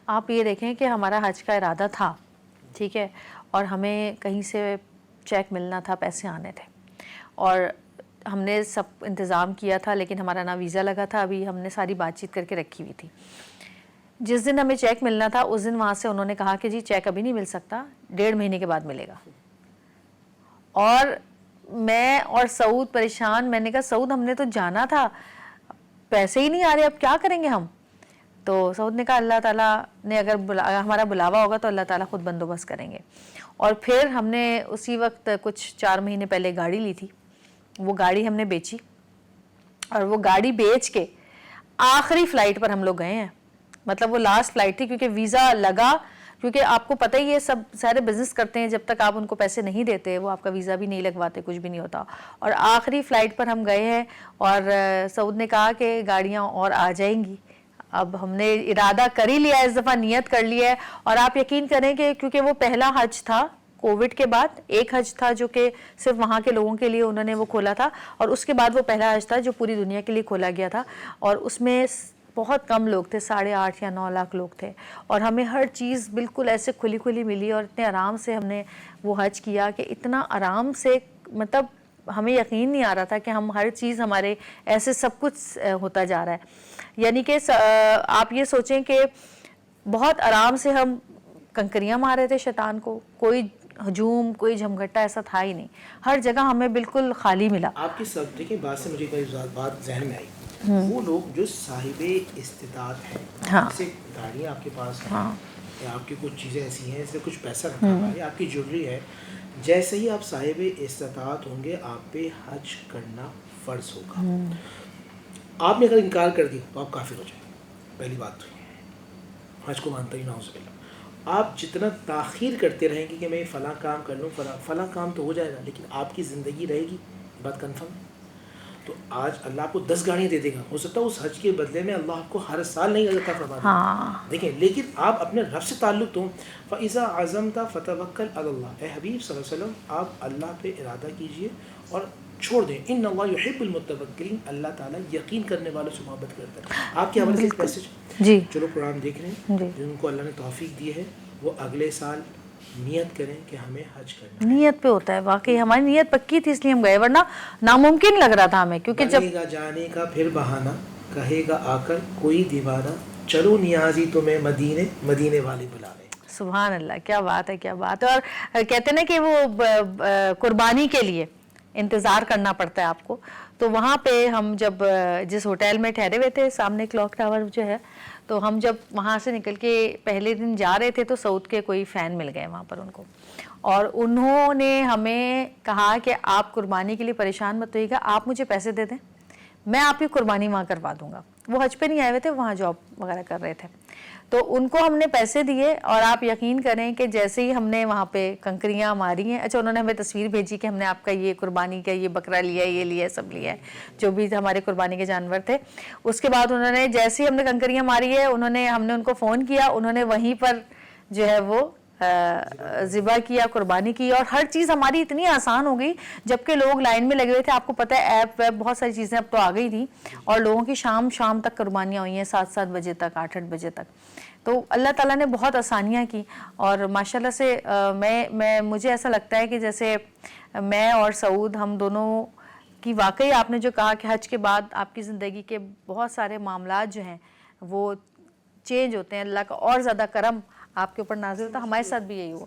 آپ یہ دیکھیں کہ ہمارا حج کا ارادہ تھا، ٹھیک ہے، اور ہمیں کہیں سے چیک ملنا تھا، پیسے آنے تھے، اور ہم نے سب انتظام کیا تھا، لیکن ہمارا نہ ویزا لگا تھا، ابھی ہم نے ساری بات چیت کر کے رکھی ہوئی تھی۔ جس دن ہمیں چیک ملنا تھا اس دن وہاں سے انہوں نے کہا کہ جی چیک ابھی نہیں مل سکتا، 1.5 مہینے کے بعد ملے گا۔ اور میں اور سعود پریشان، میں نے کہا سعود ہم نے تو جانا تھا، پیسے ہی نہیں آ رہے، اب کیا کریں گے ہم؟ تو سعود نے کہا اللہ تعالیٰ نے اگر ہمارا بلاوا ہوگا تو اللہ تعالیٰ خود بندوبست کریں گے۔ اور پھر ہم نے اسی وقت کچھ 4 مہینے پہلے گاڑی لی تھی، وہ گاڑی ہم نے بیچی، اور وہ گاڑی بیچ کے آخری فلائٹ پر ہم لوگ گئے ہیں، مطلب وہ لاسٹ فلائٹ تھی، کیونکہ ویزا لگا، کیونکہ آپ کو پتہ ہی ہے سب سارے بزنس کرتے ہیں، جب تک آپ ان کو پیسے نہیں دیتے وہ آپ کا ویزا بھی نہیں لگواتے، کچھ بھی نہیں ہوتا۔ اور آخری فلائٹ پر ہم گئے ہیں، اور سعود نے کہا کہ گاڑیاں اور آ جائیں گی، اب ہم نے ارادہ کر ہی لیا ہے، اس دفعہ نیت کر لی ہے۔ اور آپ یقین کریں کہ کیونکہ وہ پہلا حج تھا کووڈ کے بعد، ایک حج تھا جو کہ صرف وہاں کے لوگوں کے لیے انہوں نے وہ کھولا تھا، اور اس کے بعد وہ پہلا حج تھا جو پوری دنیا کے لیے کھولا گیا تھا، اور اس میں بہت کم لوگ تھے، 8.5 یا 9 لاکھ لوگ تھے، اور ہمیں ہر چیز بالکل ایسے کھلی کھلی ملی، اور اتنے آرام سے ہم نے وہ حج کیا کہ اتنا آرام سے، مطلب ہمیں یقین نہیں آ رہا تھا کہ ہم ہر چیز ہمارے ایسے سب کچھ ہوتا جا رہا ہے۔ یعنی کہ آپ یہ سوچیں کہ بہت آرام سے ہم کنکریاں مار رہے تھے شیطان کو، کوئی ہجوم، کوئی جھمگھٹا ایسا تھا ہی نہیں، ہر جگہ ہمیں بالکل خالی ملا۔ آپ کی سب دیکھیں بات سے مجھے کوئی بات ذہن میں آئی، وہ لوگ جو صاحب استطاعت ہیں، جیسے گاڑیاں آپ کے پاس ہیں، یا آپ کی کچھ چیزیں ایسی ہیں، جیسے کچھ پیسہ رکھا ہوا ہے، آپ کی جویلری ہے، جیسے ہی آپ صاحب استطاعت ہوں گے آپ پہ حج کرنا فرض ہوگا۔ آپ نے اگر انکار کر دیا تو آپ کافر ہو جائیں، پہلی بات تو یہ، حج کو مانتا ہی نہ ہو سکے۔ آپ جتنا تاخیر کرتے رہیں گے کہ میں فلاں کام کر لوں، فلاں کام تو ہو جائے گا، لیکن آپ کی زندگی رہے گی، بات کنفرم ہے۔ تو آج اللہ آپ کو 10 گاڑیاں دے دے گا، ہو سکتا ہے اس حج کے بدلے میں اللہ آپ کو ہر سال نہیں عطا فرما دے، دیکھیں، لیکن آپ اپنے رب سے تعلق تو فَإِذَا عَزَمْتَ فَتَوَكَّلْ عَلَى اللَّهِ، اے حبیب صلی اللہ علیہ وسلم آپ اللہ پہ ارادہ کیجئے اور چھوڑ دیں، ان اللہ یحب المتوکلین، اللہ تعالیٰ یقین کرنے والوں سے محبت کرتا ہے۔ آپ کے حوالے سے ایک میسج، جی جو لوگ قرآن دیکھ رہے ہیں، جن کو اللہ نے توفیق دی ہے، وہ اگلے سال نیت کریں کہ ہمیں حج کرنا ہے۔ نیت پہ ہوتا ہے، واقعی ہماری نیت پکی تھی اس لیے ہم گئے، ورنہ ناممکن لگ رہا تھا ہمیں، کیونکہ جب بنے گا جانے کا پھر بہانہ، کہے گا آ کر کوئی دیوانہ، چلو نیازی تمہیں مدینے، مدینے والے بلا رہے۔ سبحان اللہ، کیا بات ہے، کیا بات ہے۔ اور کہتے ہیں نا کہ وہ قربانی کے لیے انتظار کرنا پڑتا ہے آپ کو، تو وہاں پہ ہم جب جس ہوٹل میں ٹھہرے ہوئے تھے سامنے کلاک ٹاور جو ہے، تو ہم جب وہاں سے نکل کے پہلے دن جا رہے تھے تو سعود کے کوئی فین مل گئے وہاں پر ان کو، اور انہوں نے ہمیں کہا کہ آپ قربانی کے لیے پریشان مت ہوئیے گا، آپ مجھے پیسے دے دیں، میں آپ کی قربانی وہاں کروا دوں گا۔ وہ حج پہ نہیں آئے ہوئے تھے، وہاں جاب وغیرہ کر رہے تھے، تو ان کو ہم نے پیسے دیے، اور آپ یقین کریں کہ جیسے ہی ہم نے وہاں پہ کنکریاں ماری ہیں، اچھا انہوں نے ہمیں تصویر بھیجی کہ ہم نے آپ کا یہ قربانی کا یہ بکرا لیا ہے، یہ لیا ہے، سب لیا ہے، جو بھی ہمارے قربانی کے جانور تھے۔ اس کے بعد انہوں نے جیسے ہی ہم نے کنکریاں ماری ہے، ہم نے ان کو فون کیا، انہوں نے وہیں پر جو ہے وہ ذبح کیا، قربانی کی، اور ہر چیز ہماری اتنی آسان ہو گئی، جبکہ لوگ لائن میں لگے ہوئے تھے۔ آپ کو پتہ ہے ایپ ویب بہت ساری چیزیں اب تو آ گئی تھیں، اور لوگوں کی شام تک قربانیاں ہوئی ہیں، 7 بجے تک، 8 بجے تک۔ تو اللہ تعالیٰ نے بہت آسانیاں کی، اور ماشاءاللہ سے مجھے ایسا لگتا ہے کہ جیسے میں اور سعود ہم دونوں کی، واقعی آپ نے جو کہا کہ حج کے بعد آپ کی زندگی کے بہت سارے معاملات جو ہیں وہ چینج ہوتے ہیں، اللہ کا اور زیادہ کرم آپ کے اوپر نازل ہوتا ہے، ہمارے ساتھ بھی یہی ہوا۔